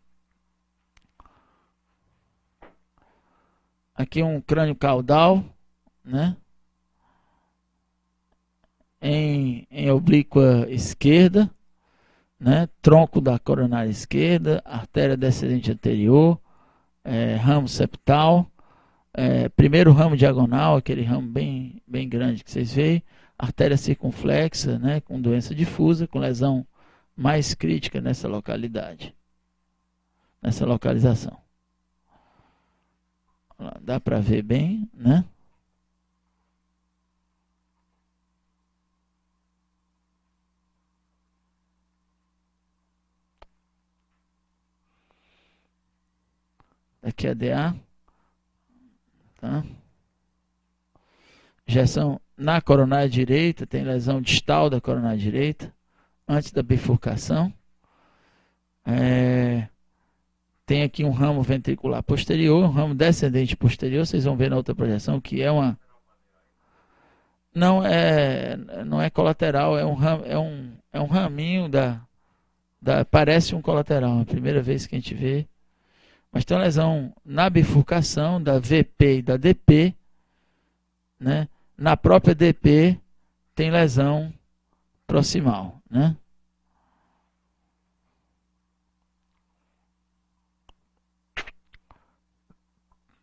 Aqui um crânio caudal, né? Em oblíqua esquerda, né? Tronco da coronária esquerda, artéria descendente anterior, ramo septal, primeiro ramo diagonal, aquele ramo bem grande que vocês veem, artéria circunflexa, né? Com doença difusa, com lesão mais crítica nessa localidade, nessa localização. Dá para ver bem, né? Aqui é a DA, tá? Injeção na coronária direita, tem lesão distal da coronária direita, antes da bifurcação. Tem aqui um ramo ventricular posterior, um ramo descendente posterior, vocês vão ver na outra projeção que é uma... Não é colateral, é um raminho parece um colateral, é a primeira vez que a gente vê. Mas tem uma lesão na bifurcação da VP e da DP, né? Na própria DP tem lesão proximal, né?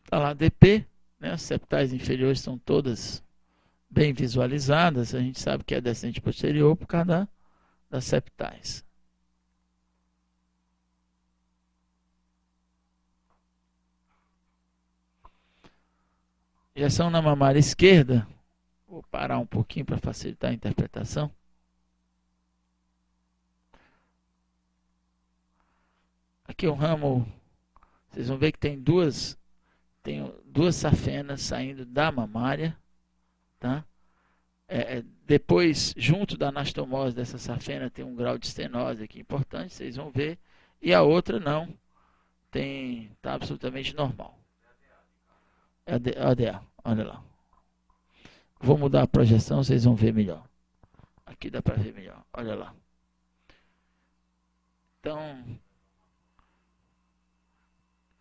Está lá DP, né? As septais inferiores estão todas bem visualizadas. A gente sabe que é descente posterior por causa das septais. Injeção na mamária esquerda. Vou parar um pouquinho para facilitar a interpretação. Aqui o ramo, vocês vão ver que tem duas safenas saindo da mamária, tá? Depois, junto da anastomose dessa safena, tem um grau de estenose aqui importante, vocês vão ver, e a outra não, tá absolutamente normal. ADA, olha lá. Vou mudar a projeção, vocês vão ver melhor. Aqui dá para ver melhor, olha lá. Então,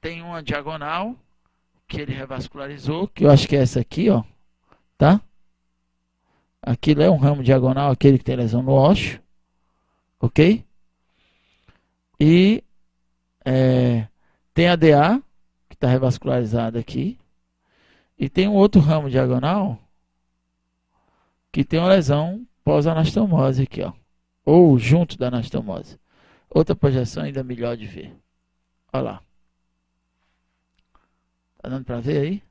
tem uma diagonal que ele revascularizou, que eu acho que é essa aqui, ó, tá? Aquilo é um ramo diagonal, aquele que tem lesão no ósseo, ok? E tem a DA, que está revascularizada aqui, e tem um outro ramo diagonal, que tem uma lesão pós-anastomose aqui, ó, ou junto da anastomose. Outra projeção ainda melhor de ver. Olha lá. Tá dando para ver aí?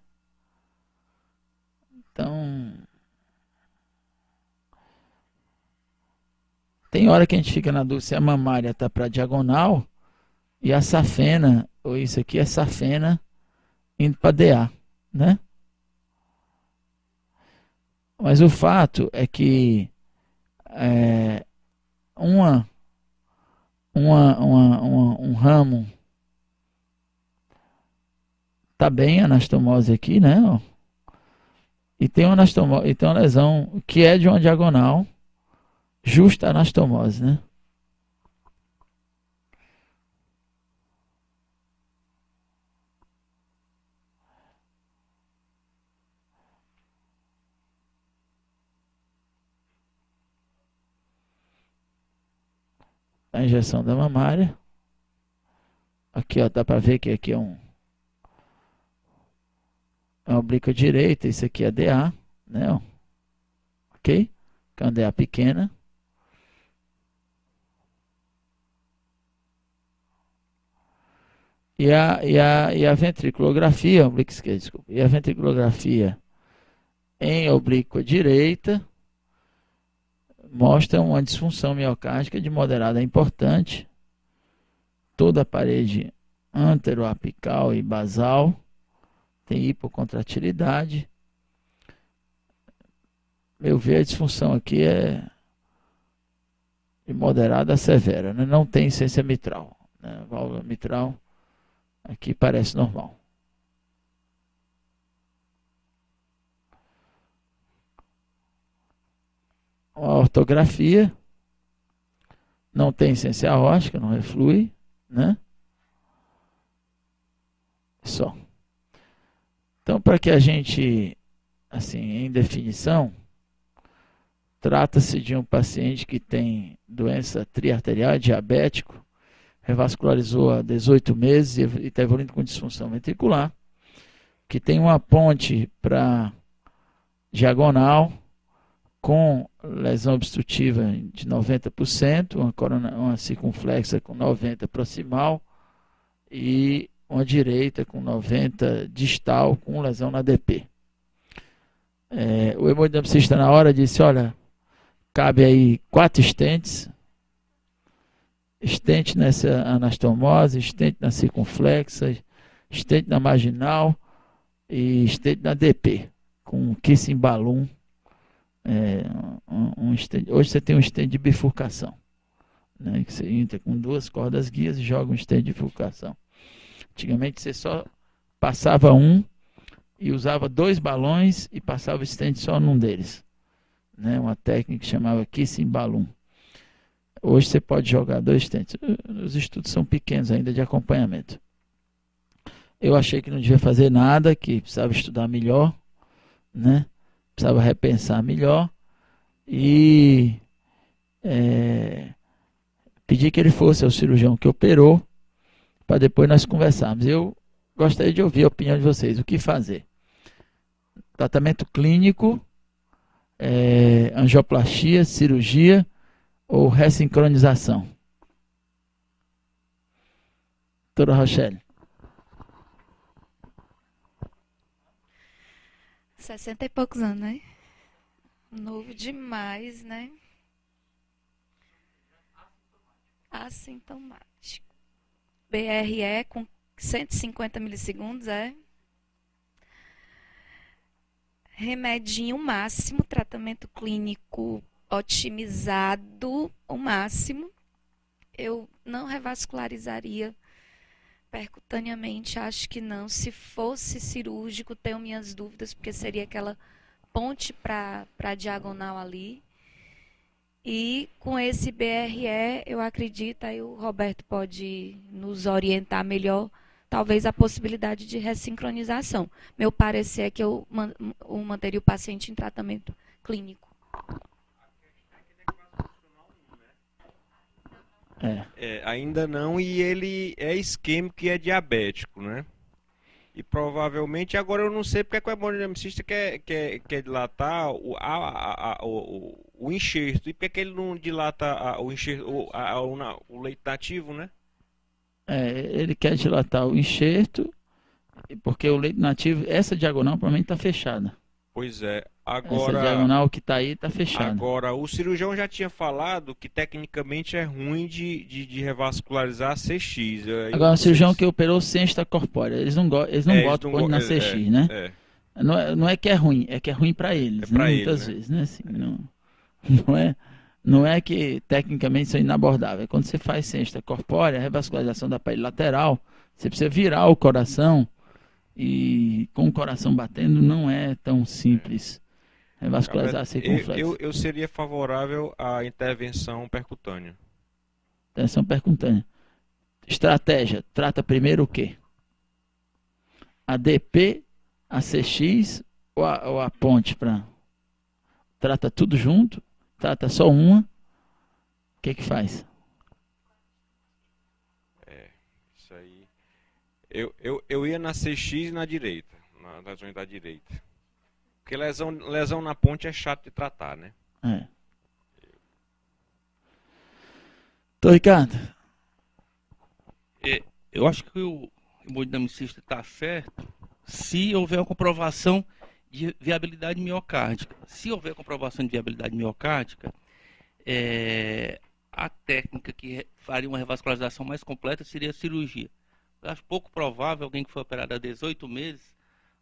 Então, tem hora que a gente fica na dúvida se a mamária está para diagonal e a safena, ou isso aqui é safena indo para DA, né? Mas o fato é que um ramo tá bem a anastomose aqui, né? Ó. E tem uma lesão que é de uma diagonal justa anastomose, né? A injeção da mamária. Aqui, ó, dá para ver que aqui é uma oblíqua direita, isso aqui é DA, né? Ó. Ok? Que é uma DA pequena. E a ventriculografia, oblíqua esquerda, desculpa. E a ventriculografia em oblíqua direita mostra uma disfunção miocárdica de moderada a importante. Toda a parede anteroapical e basal tem hipocontratilidade. Meu ver, a disfunção aqui é de moderada a severa, né? Não tem insuficiência mitral, né? A válvula mitral aqui parece normal. A ortografia não tem insuficiência aórtica, não reflui, né? Só. Então, para que a gente, assim, em definição, trata-se de um paciente que tem doença triarterial, diabético, revascularizou há 18 meses e está evoluindo com disfunção ventricular, que tem uma ponte para diagonal com lesão obstrutiva de 90%, uma circunflexa com 90% proximal e uma direita com 90% distal com lesão na DP. O hemodinamicista na hora disse, olha, cabe aí 4 stents, stent nessa anastomose, stent na circunflexa, stent na marginal e stent na DP, com kissing balloon. Hoje você tem um stent de bifurcação, né, que você entra com 2 cordas guias e joga um stent de bifurcação. Antigamente você só passava um e usava 2 balões e passava o stent só num deles, né, uma técnica que chamava kissing balloon. Hoje você pode jogar 2 stents. Os estudos são pequenos ainda de acompanhamento. Eu achei que não devia fazer nada, que precisava estudar melhor, né? Precisava repensar melhor e pedi que ele fosse ao cirurgião que operou para depois nós conversarmos. Eu gostaria de ouvir a opinião de vocês. O que fazer? Tratamento clínico, angioplastia, cirurgia ou ressincronização? Doutora Rochelle. 60 e poucos anos, né? Novo demais, né? Assintomático. BRE com 150 milissegundos, remedinho máximo, tratamento clínico otimizado, o máximo. Eu não revascularizaria percutaneamente, acho que não. Se fosse cirúrgico, tenho minhas dúvidas, porque seria aquela ponte para a diagonal ali. E com esse BRE, eu acredito, aí o Roberto pode nos orientar melhor, talvez a possibilidade de ressincronização. Meu parecer é que eu manteria o paciente em tratamento clínico. Ainda não, e ele é isquêmico e é diabético, né? E provavelmente, agora eu não sei porque que o hemodinamicista quer dilatar o enxerto. E por que ele não dilata o enxerto, o leito nativo, né? Ele quer dilatar o enxerto, porque o leito nativo, essa diagonal provavelmente está fechada. Pois é. Agora, essa diagonal que está aí está fechada. Agora, o cirurgião já tinha falado que tecnicamente é ruim de revascularizar a CX. Agora, o cirurgião que operou sem extracorpórea, eles não botam ponto na CX, né? Não é que é ruim, é que é ruim para eles, né? Muitas vezes, né? Assim, não é que tecnicamente são inabordáveis. Quando você faz sem extracorpórea, a revascularização da pele lateral, você precisa virar o coração, e com o coração batendo não é tão simples revascularizar a circunflexo. Eu seria favorável à intervenção percutânea. Intervenção percutânea. Estratégia, trata primeiro o quê? A DP, a CX ou a ponte? Trata tudo junto? Trata só uma? O que faz? Isso aí. Eu ia na CX e na direita, na região da direita. Porque lesão na ponte é chato de tratar, né? Então, Ricardo. Eu acho que o hemodinamicista está certo se houver uma comprovação de viabilidade miocárdica. Se houver comprovação de viabilidade miocárdica, a técnica que faria uma revascularização mais completa seria a cirurgia. Eu acho pouco provável alguém que foi operado há 18 meses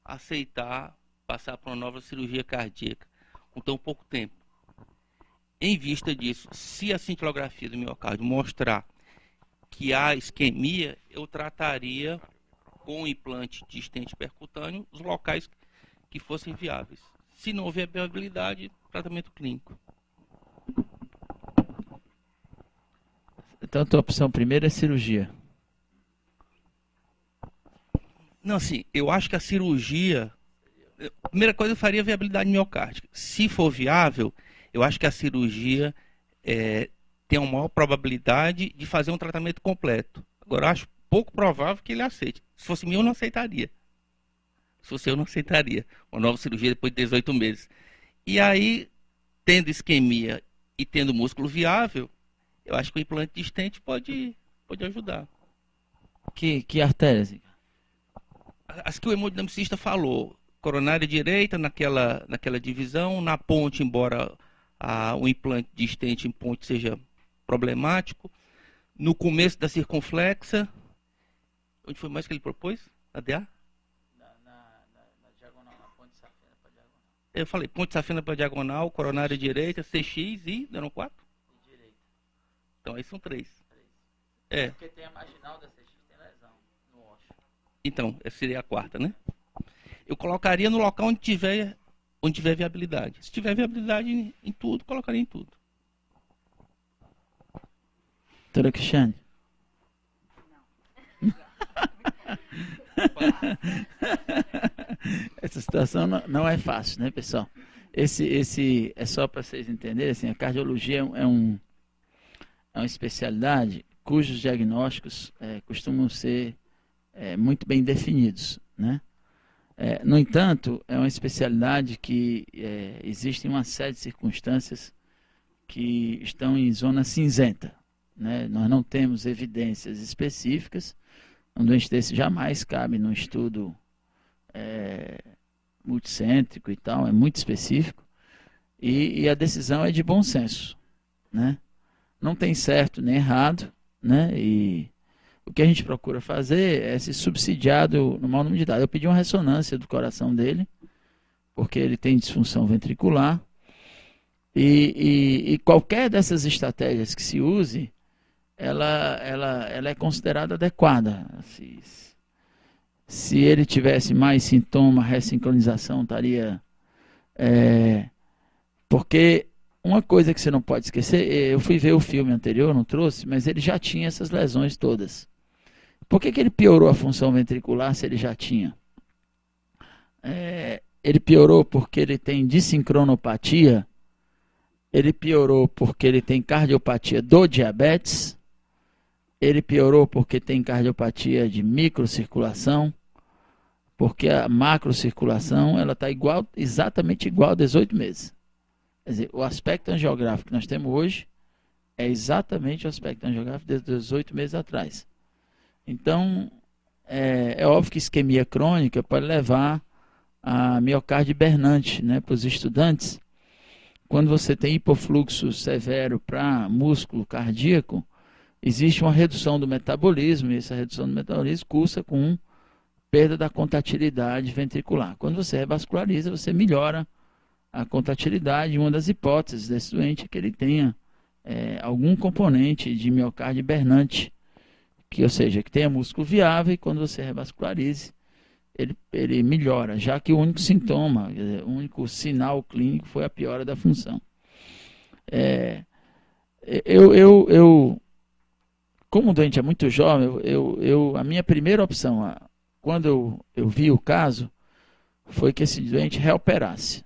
aceitar passar por uma nova cirurgia cardíaca com tão pouco tempo. Em vista disso, se a cintilografia do miocárdio mostrar que há isquemia, eu trataria com implante de estente percutâneo os locais que fossem viáveis. Se não houver viabilidade, tratamento clínico. Então, a tua opção primeira é cirurgia. Não, assim, eu acho que a cirurgia... A primeira coisa, eu faria viabilidade miocárdica. Se for viável, eu acho que a cirurgia tem uma maior probabilidade de fazer um tratamento completo. Agora, eu acho pouco provável que ele aceite. Se fosse mim, eu não aceitaria. Se fosse eu, não aceitaria uma nova cirurgia depois de 18 meses. E aí, tendo isquemia e tendo músculo viável, eu acho que o implante de stent pode ajudar. Que artérias? As que o hemodinamicista falou. Coronária direita, naquela divisão, na ponte, embora o implante de stent em ponte seja problemático. No começo da circunflexa, onde foi mais que ele propôs? Na DA? Na diagonal, na ponte safena para diagonal. Eu falei, ponte safena para diagonal, coronária direita, CX e deram 4? E direita. Então aí são 3. Porque tem a marginal da CX, tem lesão no ósseo. Então, essa seria a 4ª, né? Eu colocaria no local onde tiver viabilidade. Se tiver viabilidade em tudo, colocaria em tudo. Doutora Cristiane. Essa situação não é fácil, né, pessoal? Esse é só para vocês entenderem, assim, a cardiologia é uma especialidade cujos diagnósticos costumam ser muito bem definidos, né? No entanto, é uma especialidade que existem uma série de circunstâncias que estão em zona cinzenta, né? Nós não temos evidências específicas. Um doente desse jamais cabe num estudo multicêntrico e tal, é muito específico. E a decisão é de bom senso, né? Não tem certo nem errado, né? E o que a gente procura fazer é se subsidiar no maior número de dados. Eu pedi uma ressonância do coração dele, porque ele tem disfunção ventricular. E qualquer dessas estratégias que se use, ela é considerada adequada. Se ele tivesse mais sintoma, a ressincronização estaria... porque uma coisa que você não pode esquecer, eu fui ver o filme anterior, não trouxe, mas ele já tinha essas lesões todas. Por que ele piorou a função ventricular se ele já tinha? Ele piorou porque ele tem dissincronopatia, ele piorou porque ele tem cardiopatia do diabetes, ele piorou porque tem cardiopatia de microcirculação, porque a macrocirculação está exatamente igual a 18 meses. Quer dizer, o aspecto angiográfico que nós temos hoje é exatamente o aspecto angiográfico de 18 meses atrás. Então, é óbvio que isquemia crônica pode levar a miocárdio hibernante, né, para os estudantes. Quando você tem hipofluxo severo para músculo cardíaco, existe uma redução do metabolismo, e essa redução do metabolismo cursa com perda da contratilidade ventricular. Quando você revasculariza, você melhora a contratilidade. Uma das hipóteses desse doente é que ele tenha algum componente de miocárdio hibernante, ou seja, que tenha músculo viável, e quando você revascularize, ele melhora, já que o único sintoma, o único sinal clínico foi a piora da função. Como o doente é muito jovem, a minha primeira opção, quando eu vi o caso, foi que esse doente reoperasse.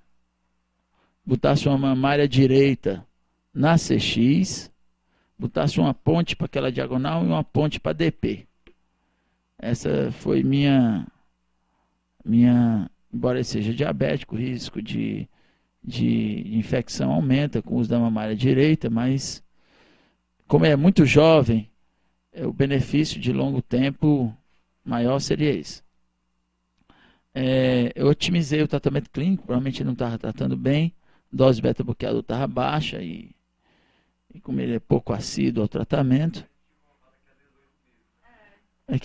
Botasse uma mamária direita na CX, botasse uma ponte para aquela diagonal e uma ponte para DP. Essa foi minha, embora ele seja diabético, o risco de infecção aumenta com o uso da mamária direita, mas como é muito jovem, o benefício de longo tempo maior seria esse. Eu otimizei o tratamento clínico, provavelmente ele não estava tratando bem, dose beta-bloqueador estava baixa e como ele é pouco assíduo ao tratamento. Aí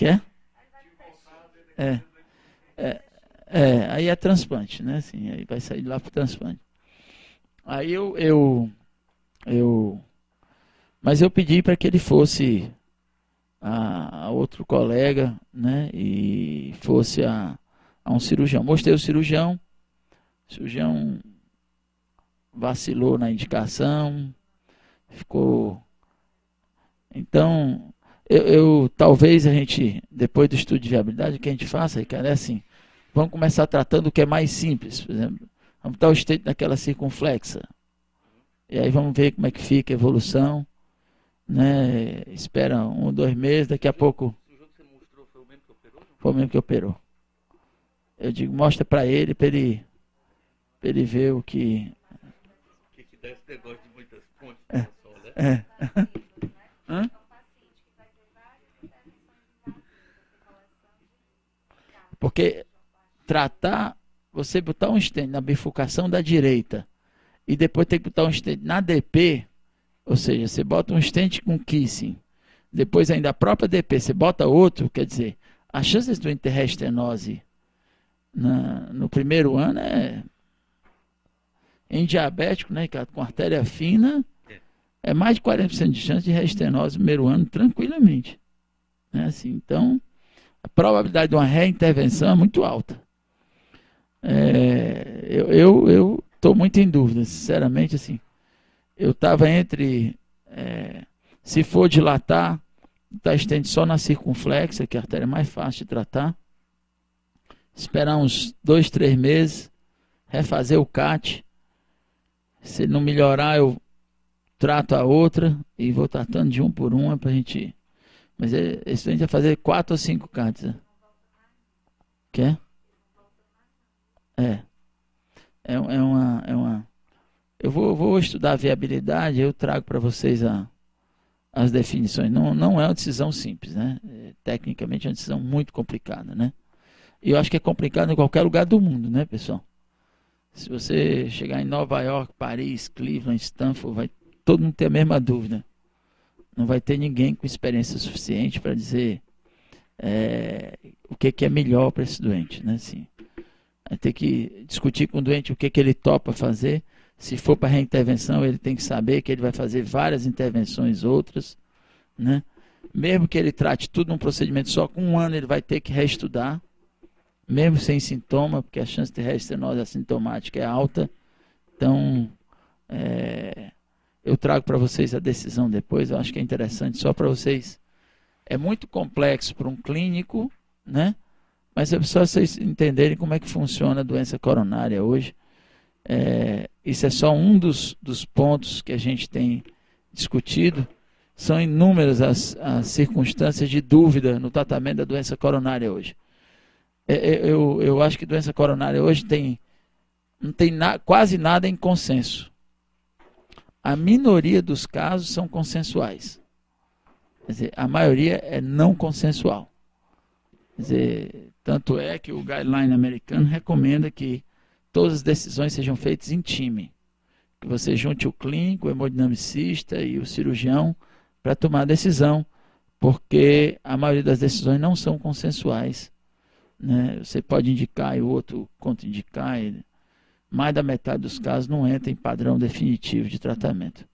é transplante, né? Assim, aí vai sair de lá para o transplante. Aí mas eu pedi para que ele fosse a outro colega, né? E fosse a um cirurgião. Mostrei o cirurgião vacilou na indicação, ficou... Então, talvez a gente, depois do estudo de viabilidade, o que a gente faça, Ricardo, é assim, vamos começar tratando o que é mais simples, por exemplo, vamos dar o stent naquela circunflexa, e aí vamos ver como é que fica a evolução, né? Espera 1 ou 2 meses, daqui a pouco... O cirurgião que você mostrou foi o mesmo que operou? Foi o mesmo que operou. Eu digo, mostra para ele ver o que... dá esse negócio de muitas pontes só, né? Porque tratar, você botar um stent na bifurcação da direita e depois tem que botar um stent na DP, ou seja, você bota um stent com kissing, depois ainda a própria DP, você bota outro, quer dizer, a chance de ter restenose no primeiro ano em diabético, né, com artéria fina, é mais de 40% de chance de restenose no primeiro ano, tranquilamente. Né, assim, então, a probabilidade de uma reintervenção é muito alta. Eu estou muito em dúvida, sinceramente, assim. Eu estava entre, se for dilatar, tá estende só na circunflexa, que é a artéria mais fácil de tratar. Esperar uns 2, 3 meses, refazer o CAT. Se não melhorar, eu trato a outra e vou tratando de um por uma para a gente... Mas esse a gente vai fazer 4 ou 5 CATs. Né? Quer? Eu vou estudar a viabilidade, eu trago para vocês as definições. Não é uma decisão simples, né? Tecnicamente é uma decisão muito complicada, né? E eu acho que é complicado em qualquer lugar do mundo, né, pessoal? Se você chegar em Nova York, Paris, Cleveland, Stanford, vai todo mundo ter a mesma dúvida. Não vai ter ninguém com experiência suficiente para dizer o que é melhor para esse doente, né? Assim, vai ter que discutir com o doente o que ele topa fazer. Se for para reintervenção, ele tem que saber que ele vai fazer várias intervenções outras, né? Mesmo que ele trate tudo num procedimento só, com 1 ano ele vai ter que reestudar, mesmo sem sintoma, porque a chance de reestenose assintomática é alta. Então, eu trago para vocês a decisão depois, eu acho que é interessante, só para vocês. É muito complexo para um clínico, né? Mas é só vocês entenderem como é que funciona a doença coronária hoje. Isso é só um dos pontos que a gente tem discutido. São inúmeras as circunstâncias de dúvida no tratamento da doença coronária hoje. Eu acho que doença coronária hoje não tem quase nada em consenso. A minoria dos casos são consensuais. Quer dizer, a maioria é não consensual. Quer dizer, tanto é que o guideline americano recomenda que todas as decisões sejam feitas em time. Que você junte o clínico, o hemodinamicista e o cirurgião para tomar a decisão, porque a maioria das decisões não são consensuais, né? Você pode indicar e o outro contraindicar. Mais da metade dos casos não entra em padrão definitivo de tratamento.